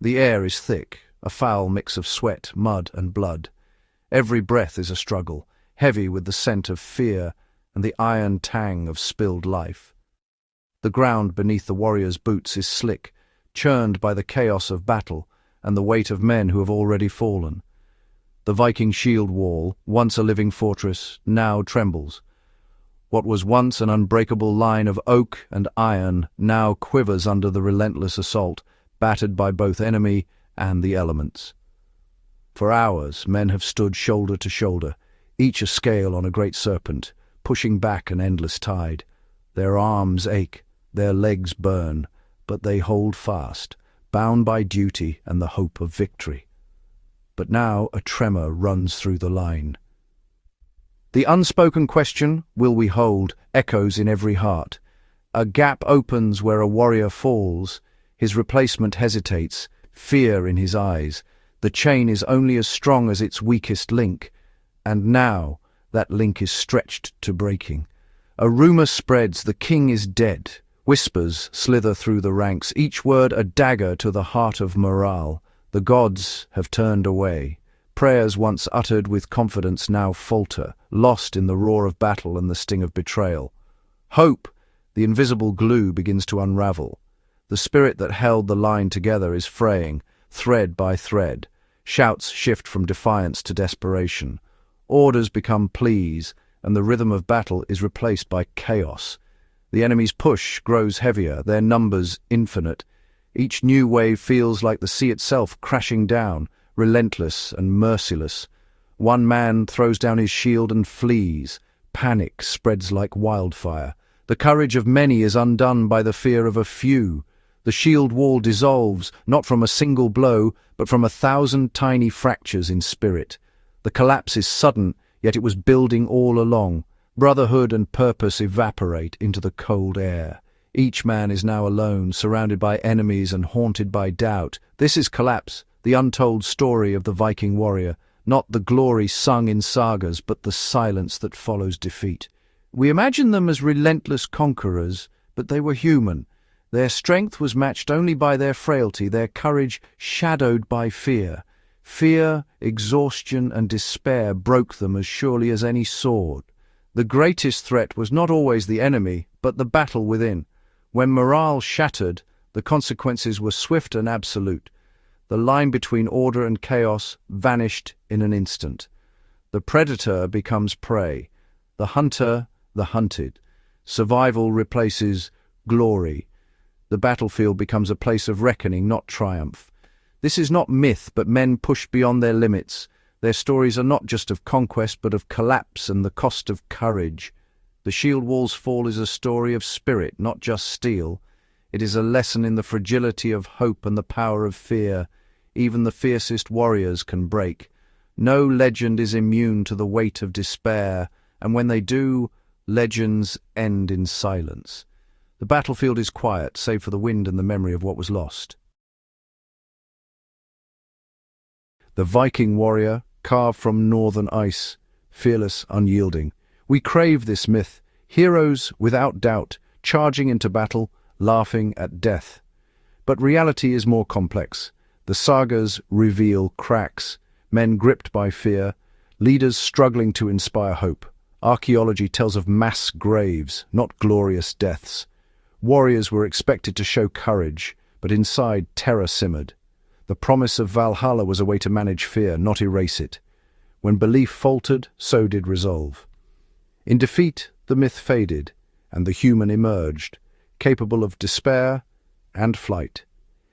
The air is thick, a foul mix of sweat, mud, and blood. Every breath is a struggle, heavy with the scent of fear and the iron tang of spilled life. The ground beneath the warriors' boots is slick, churned by the chaos of battle and the weight of men who have already fallen. The Viking shield wall, once a living fortress, now trembles. What was once an unbreakable line of oak and iron now quivers under the relentless assault, battered by both enemy and the elements. For hours men have stood shoulder to shoulder, each a scale on a great serpent, pushing back an endless tide. Their arms ache, their legs burn, but they hold fast, bound by duty and the hope of victory. But now a tremor runs through the line. The unspoken question, will we hold, echoes in every heart. A gap opens where a warrior falls. His replacement hesitates, fear in his eyes. The chain is only as strong as its weakest link. And now that link is stretched to breaking. A rumor spreads, the king is dead. Whispers slither through the ranks, each word a dagger to the heart of morale. The gods have turned away. Prayers once uttered with confidence now falter, lost in the roar of battle and the sting of betrayal. Hope, the invisible glue, begins to unravel. The spirit that held the line together is fraying, thread by thread. Shouts shift from defiance to desperation. Orders become pleas, and the rhythm of battle is replaced by chaos. The enemy's push grows heavier, their numbers infinite. Each new wave feels like the sea itself crashing down, relentless and merciless. One man throws down his shield and flees. Panic spreads like wildfire. The courage of many is undone by the fear of a few. The shield wall dissolves, not from a single blow, but from 1,000 tiny fractures in spirit. The collapse is sudden, yet it was building all along. Brotherhood and purpose evaporate into the cold air. Each man is now alone, surrounded by enemies and haunted by doubt. This is collapse, the untold story of the Viking warrior, not the glory sung in sagas, but the silence that follows defeat. We imagine them as relentless conquerors, but they were human. Their strength was matched only by their frailty, their courage shadowed by fear. Fear, exhaustion, and despair broke them as surely as any sword. The greatest threat was not always the enemy, but the battle within. When morale shattered, the consequences were swift and absolute. The line between order and chaos vanished in an instant. The predator becomes prey, the hunter the hunted. Survival replaces glory. The battlefield becomes a place of reckoning, not triumph. This is not myth, but men pushed beyond their limits. Their stories are not just of conquest, but of collapse and the cost of courage. The shield wall's fall is a story of spirit, not just steel. It is a lesson in the fragility of hope and the power of fear. Even the fiercest warriors can break. No legend is immune to the weight of despair, and when they do, legends end in silence. The battlefield is quiet, save for the wind and the memory of what was lost. The Viking warrior, carved from northern ice, fearless, unyielding. We crave this myth, heroes without doubt, charging into battle, laughing at death. But reality is more complex. The sagas reveal cracks, men gripped by fear, leaders struggling to inspire hope. Archaeology tells of mass graves, not glorious deaths. Warriors were expected to show courage, but inside terror simmered. The promise of Valhalla was a way to manage fear, not erase it. When belief faltered, so did resolve. In defeat, the myth faded, and the human emerged, capable of despair and flight.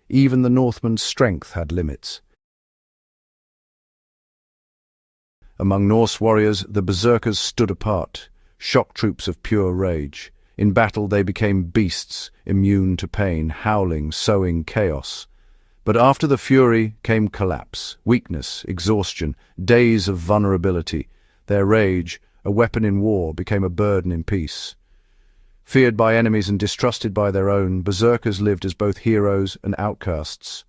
Even the Northman's strength had limits. Among Norse warriors, the berserkers stood apart, shock troops of pure rage. In battle they became beasts, immune to pain, howling, sowing chaos. But after the fury came collapse, weakness, exhaustion, days of vulnerability. Their rage, a weapon in war, became a burden in peace. Feared by enemies and distrusted by their own, berserkers lived as both heroes and outcasts.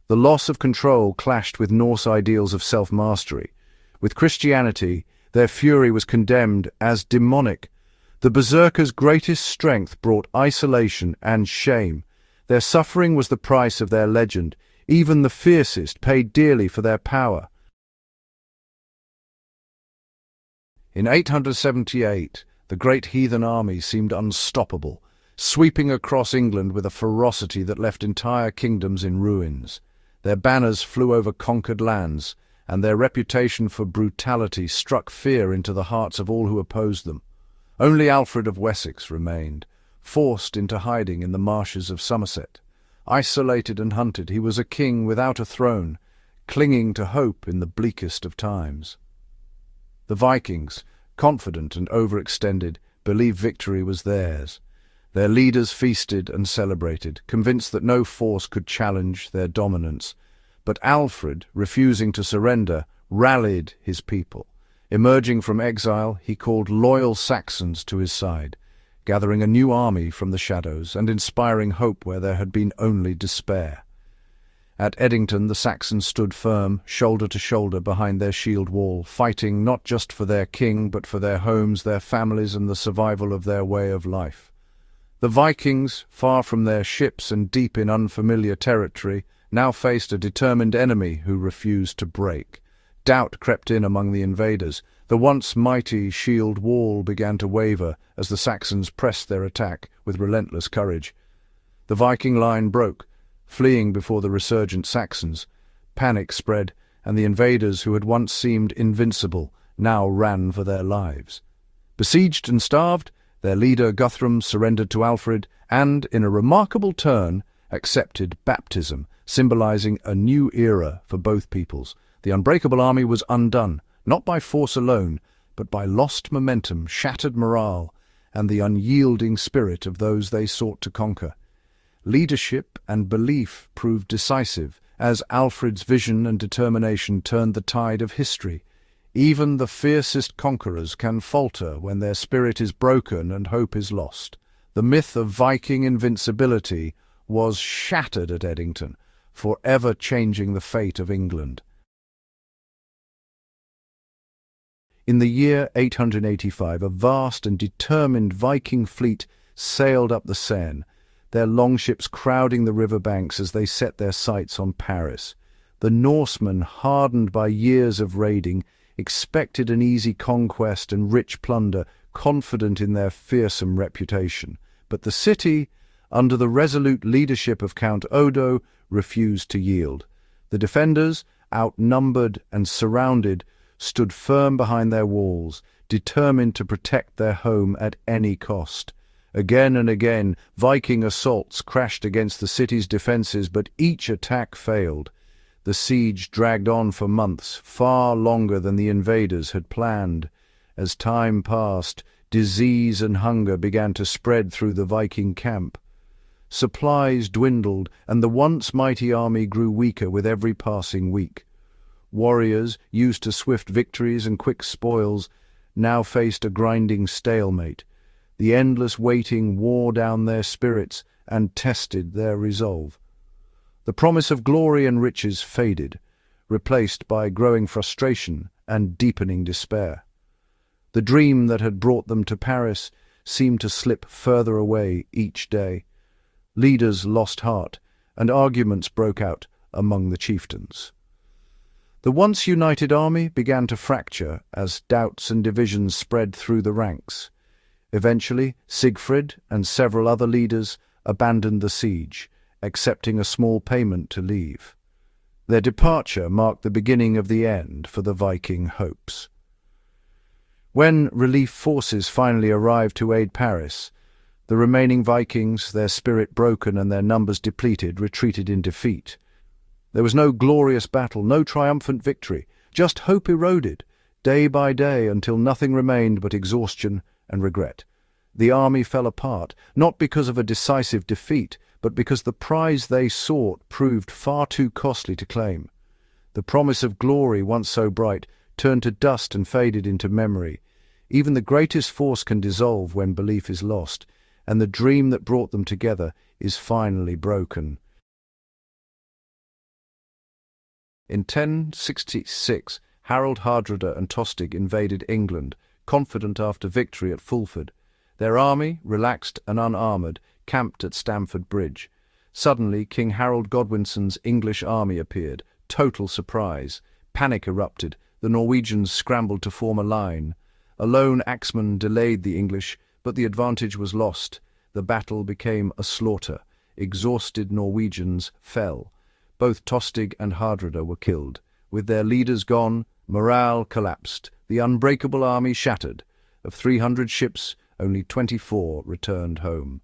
The loss of control clashed with Norse ideals of self-mastery. With Christianity, their fury was condemned as demonic. The berserkers' greatest strength brought isolation and shame. Their suffering was the price of their legend. Even the fiercest paid dearly for their power. In 878, the great heathen army seemed unstoppable, sweeping across England with a ferocity that left entire kingdoms in ruins. Their banners flew over conquered lands, and their reputation for brutality struck fear into the hearts of all who opposed them. Only Alfred of Wessex remained, forced into hiding in the marshes of Somerset. Isolated and hunted, he was a king without a throne, clinging to hope in the bleakest of times. The Vikings, confident and overextended, believed victory was theirs. Their leaders feasted and celebrated, convinced that no force could challenge their dominance. But Alfred, refusing to surrender, rallied his people. Emerging from exile, he called loyal Saxons to his side, gathering a new army from the shadows and inspiring hope where there had been only despair. At Edington, the Saxons stood firm, shoulder to shoulder behind their shield wall, fighting not just for their king, but for their homes, their families, and the survival of their way of life. The Vikings, far from their ships and deep in unfamiliar territory, now faced a determined enemy who refused to break. Doubt crept in among the invaders. The once mighty shield wall began to waver as the Saxons pressed their attack with relentless courage. The Viking line broke, fleeing before the resurgent Saxons. Panic spread, and the invaders who had once seemed invincible now ran for their lives. Besieged and starved, their leader Guthrum surrendered to Alfred and, in a remarkable turn, accepted baptism, symbolizing a new era for both peoples. The unbreakable army was undone, not by force alone, but by lost momentum, shattered morale, and the unyielding spirit of those they sought to conquer. Leadership and belief proved decisive, as Alfred's vision and determination turned the tide of history. Even the fiercest conquerors can falter when their spirit is broken and hope is lost. The myth of Viking invincibility was shattered at Edington, forever changing the fate of England. In the year 885, a vast and determined Viking fleet sailed up the Seine, their longships crowding the river banks as they set their sights on Paris. The Norsemen, hardened by years of raiding, expected an easy conquest and rich plunder, confident in their fearsome reputation. But the city, under the resolute leadership of Count Odo, refused to yield. The defenders, outnumbered and surrounded, stood firm behind their walls, determined to protect their home at any cost. Again and again, Viking assaults crashed against the city's defenses, but each attack failed. The siege dragged on for months, far longer than the invaders had planned. As time passed, disease and hunger began to spread through the Viking camp. Supplies dwindled, and the once mighty army grew weaker with every passing week. Warriors, used to swift victories and quick spoils, now faced a grinding stalemate. The endless waiting wore down their spirits and tested their resolve. The promise of glory and riches faded, replaced by growing frustration and deepening despair. The dream that had brought them to Paris seemed to slip further away each day. Leaders lost heart, and arguments broke out among the chieftains. The once united army began to fracture as doubts and divisions spread through the ranks. Eventually, Siegfried and several other leaders abandoned the siege, accepting a small payment to leave. Their departure marked the beginning of the end for the Viking hopes. When relief forces finally arrived to aid Paris, the remaining Vikings, their spirit broken and their numbers depleted, retreated in defeat. There was no glorious battle, no triumphant victory, just hope eroded, day by day, until nothing remained but exhaustion and regret. The army fell apart, not because of a decisive defeat, but because the prize they sought proved far too costly to claim. The promise of glory, once so bright, turned to dust and faded into memory. Even the greatest force can dissolve when belief is lost, and the dream that brought them together is finally broken. In 1066, Harold Hardrada and Tostig invaded England, confident after victory at Fulford. Their army, relaxed and unarmoured, camped at Stamford Bridge. Suddenly, King Harold Godwinson's English army appeared. Total surprise. Panic erupted. The Norwegians scrambled to form a line. A lone axeman delayed the English, but the advantage was lost. The battle became a slaughter. Exhausted Norwegians fell. Both Tostig and Hardrada were killed. With their leaders gone, morale collapsed. The unbreakable army shattered. Of 300 ships, only 24 returned home.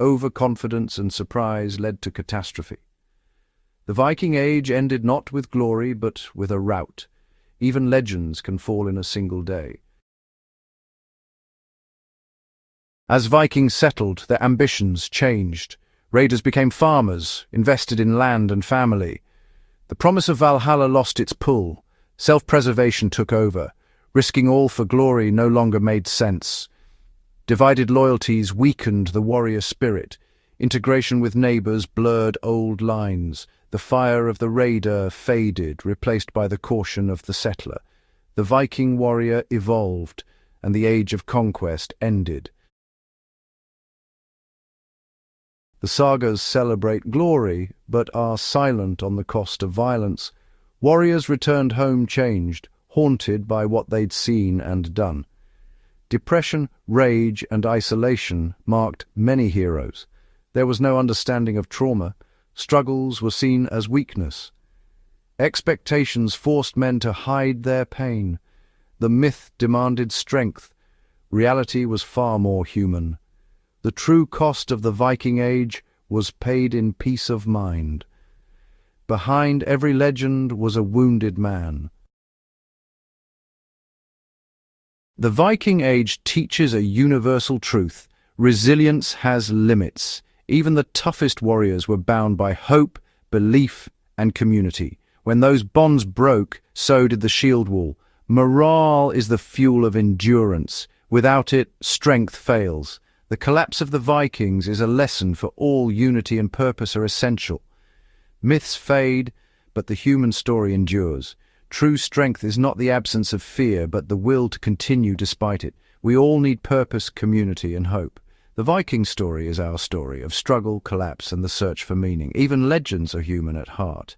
Overconfidence and surprise led to catastrophe. The Viking Age ended not with glory, but with a rout. Even legends can fall in a single day. As Vikings settled, their ambitions changed. Raiders became farmers, invested in land and family. The promise of Valhalla lost its pull. Self-preservation took over. Risking all for glory no longer made sense. Divided loyalties weakened the warrior spirit. Integration with neighbors blurred old lines. The fire of the raider faded, replaced by the caution of the settler. The Viking warrior evolved, and the age of conquest ended. The sagas celebrate glory, but are silent on the cost of violence. Warriors returned home changed, haunted by what they'd seen and done. Depression, rage, and isolation marked many heroes. There was no understanding of trauma. Struggles were seen as weakness. Expectations forced men to hide their pain. The myth demanded strength. Reality was far more human. The true cost of the Viking Age was paid in peace of mind. Behind every legend was a wounded man. The Viking Age teaches a universal truth. Resilience has limits. Even the toughest warriors were bound by hope, belief, and community. When those bonds broke, so did the shield wall. Morale is the fuel of endurance. Without it, strength fails. The collapse of the Vikings is a lesson for all. Unity and purpose are essential. Myths fade, but the human story endures. True strength is not the absence of fear, but the will to continue despite it. We all need purpose, community, and hope. The Viking story is our story of struggle, collapse, and the search for meaning. Even legends are human at heart.